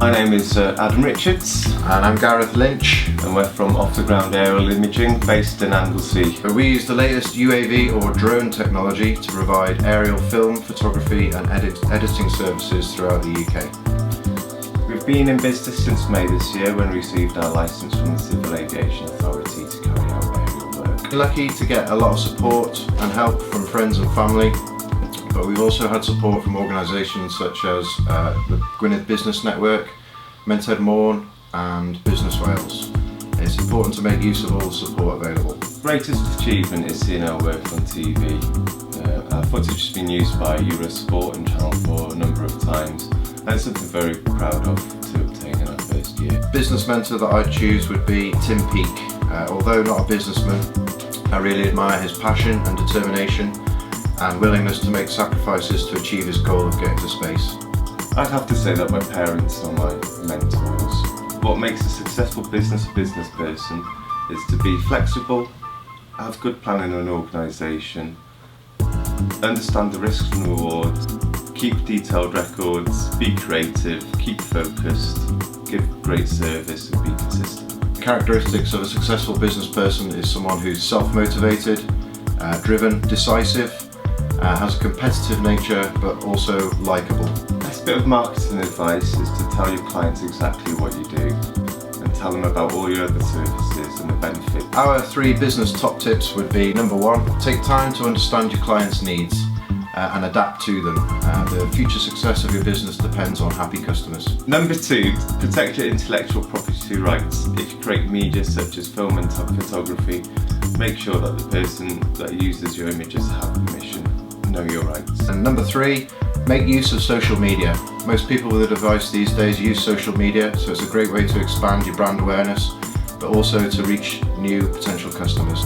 My name is Adam Richards. And I'm Gareth Lynch. And we're from Off the Ground Aerial Imaging based in Anglesey. We use the latest UAV or drone technology to provide aerial film, photography and editing services throughout the UK. We've been in business since May this year when we received our licence from the Civil Aviation Authority to carry out aerial work. We're lucky to get a lot of support and help from friends and family, but we've also had support from organisations such as the Gwynedd Business Network, Mented Morn and Busnes Wales. It's important to make use of all the support available. Greatest achievement is seeing our work on TV. Our footage has been used by Eurosport and Channel 4 a number of times, and it's something very proud of to obtain in our first year. Business mentor that I'd choose would be Tim Peake. Although not a businessman, I really admire his passion and determination and willingness to make sacrifices to achieve his goal of getting to space. I'd have to say that my parents are my mentors. What makes a successful business person is to be flexible, have good planning and organisation, understand the risks and rewards, keep detailed records, be creative, keep focused, give great service and be consistent. The characteristics of a successful business person is someone who's self-motivated, driven, decisive, has a competitive nature but also likeable. Best bit of marketing advice is to tell your clients exactly what you do and tell them about all your other services and the benefits. Our 3 business top tips would be: number 1, take time to understand your clients' needs and adapt to them. The future success of your business depends on happy customers. Number 2, protect your intellectual property rights. If you create media such as film and photography, make sure that the person that uses your images have permission. Know your rights. And number 3, make use of social media. Most people with a device these days use social media, so it's a great way to expand your brand awareness, but also to reach new potential customers.